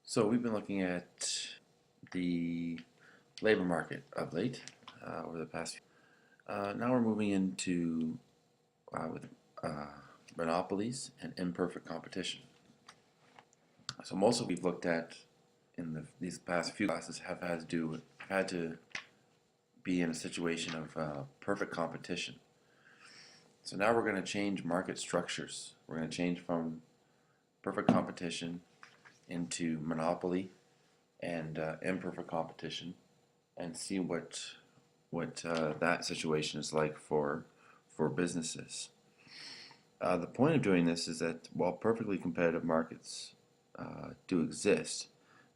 So we've been looking at the labor market of late over the past few. Now we're moving into with uh, monopolies and imperfect competition. So most of what we've looked at in these past few classes have had to be in a situation of perfect competition. So now we're going to change market structures. We're going to change from perfect competition into monopoly and imperfect competition, and see what that situation is like for businesses. The point of doing this is that while perfectly competitive markets do exist,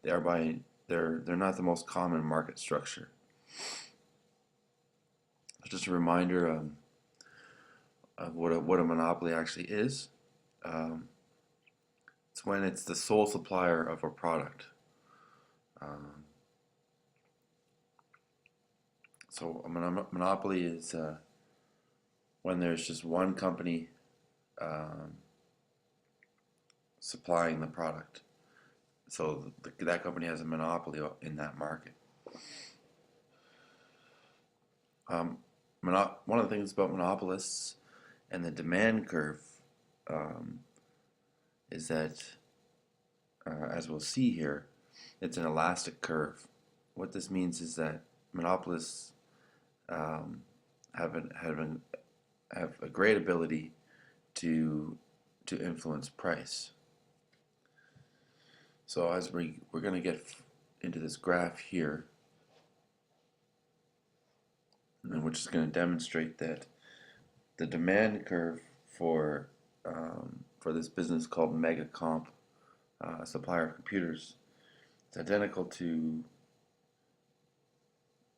they are by they're not the most common market structure. Just a reminder of what a monopoly actually is. Um, it's when it's the sole supplier of a product. Um, so a monopoly is when there's just one company um, supplying the product. So that company has a monopoly in that market. Um, One of the things about monopolists and the demand curve um, is that, as we'll see here, it's an elastic curve. What this means is that monopolists um, have have a great ability to influence price. So as we're going to get into this graph here, and which is going to demonstrate that the demand curve for this business called Megacomp supplier of computers is identical to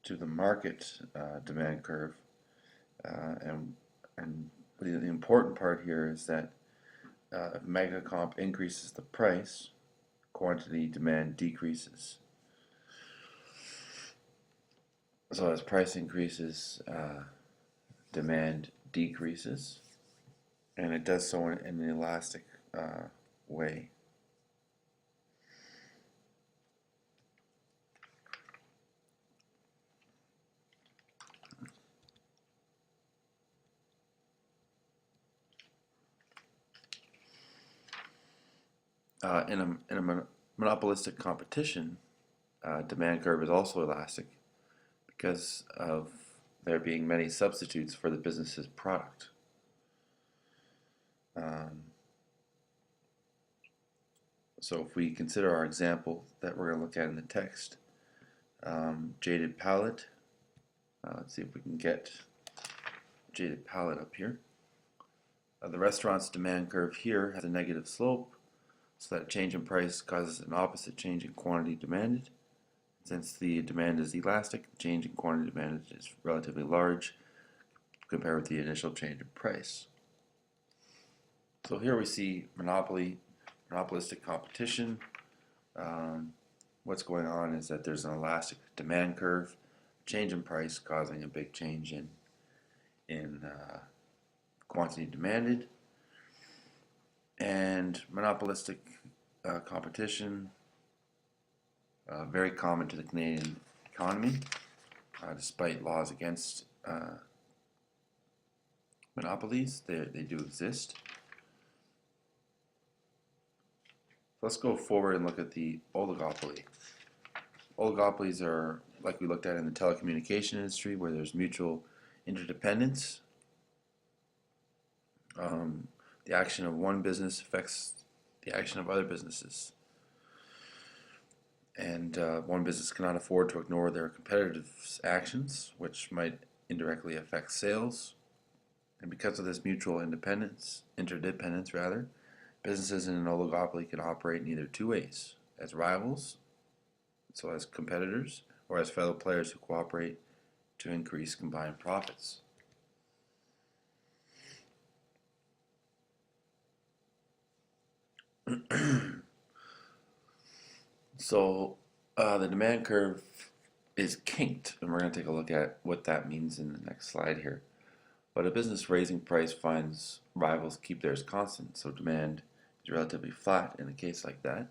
the market demand curve, and the important part here is that if Megacomp increases the price, quantity demand decreases. So as price increases, demand decreases, and it does so in an elastic way. In a monopolistic competition, demand curve is also elastic because of there being many substitutes for the business's product. Um, so if we consider our example that we're going to look at in the text, jaded pallet. Let's see if we can get jaded pallet up here. The restaurant's demand curve here has a negative slope, so that change in price causes an opposite change in quantity demanded. Since the demand is elastic, the change in quantity demanded is relatively large compared with the initial change in price. So here we see monopolistic competition. What's going on is that there's an elastic demand curve, change in price causing a big change in quantity demanded, and monopolistic competition, very common to the Canadian economy, despite laws against monopolies. They do exist. Let's go forward and look at the oligopoly. Oligopolies are like we looked at in the telecommunication industry, where there's mutual interdependence. The action of one business affects the action of other businesses. And one business cannot afford to ignore their competitors' actions, which might indirectly affect sales. And because of this mutual interdependence rather, businesses in an oligopoly can operate in either two ways: as rivals, so as competitors, or as fellow players who cooperate to increase combined profits. So the demand curve is kinked, and we're going to take a look at what that means in the next slide here. But a business raising price finds rivals keep theirs constant, so demand is relatively flat in a case like that.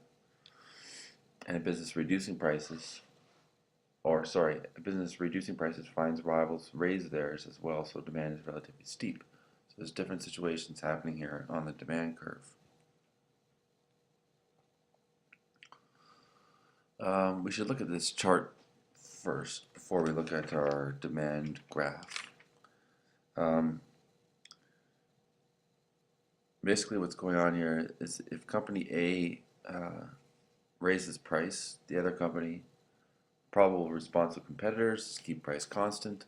and a business reducing prices, a business reducing prices finds rivals raise theirs as well, so demand is relatively steep. So there's different situations happening here on the demand curve. We should look at this chart first before we look at our demand graph. Basically what's going on here is if company A raises price, the other company, probable response of competitors is keep price constant.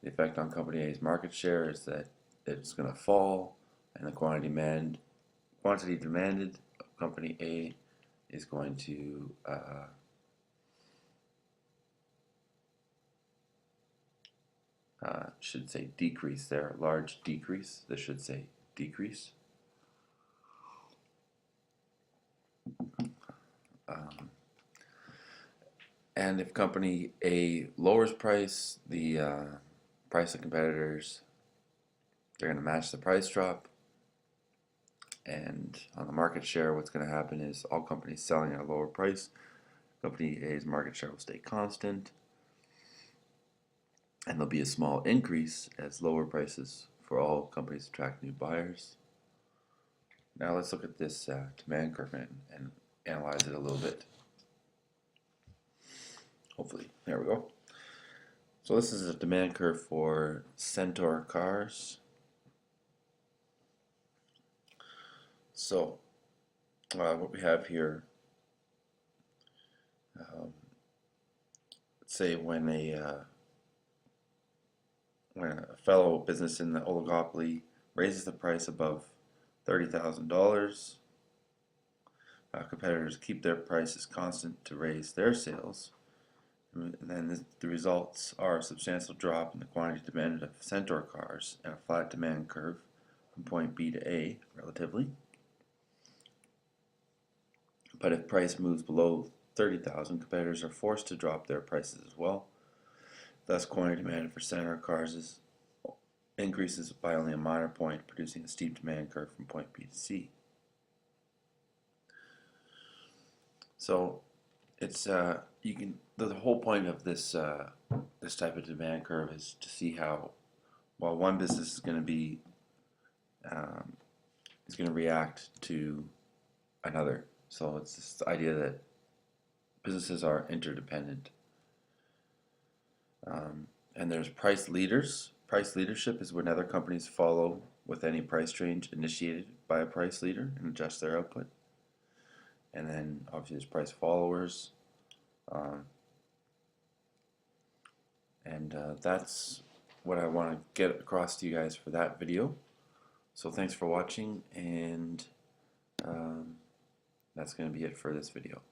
The effect on company A's market share is that it's going to fall, and the quantity demanded of company A is going to should say decrease there, large decrease. This should say decrease. And if company A lowers price, the price of competitors, they're going to match the price drop. And on the market share, what's going to happen is all companies selling at a lower price, company A's market share will stay constant. And there'll be a small increase as lower prices for all companies attract new buyers. Now let's look at this demand curve and analyze it a little bit. Hopefully, there we go. So this is a demand curve for Centaur cars. So what we have here, let's say when a fellow business in the oligopoly raises the price above $30,000, competitors keep their prices constant to raise their sales. And then the results are a substantial drop in the quantity demanded of Centaur cars and a flat demand curve from point B to A relatively. But if price moves below 30,000, competitors are forced to drop their prices as well. Thus, quantity demanded for Centaur cars increases by only a minor point, producing a steep demand curve from point B to C. So it's the whole point of this this type of demand curve is to see how, while one business is going to be react to another. So it's this idea that businesses are interdependent. And there's price leaders. Price leadership is when other companies follow with any price change initiated by a price leader and adjust their output. And then obviously there's price followers. That's what I want to get across to you guys for that video. So thanks for watching, and that's going to be it for this video.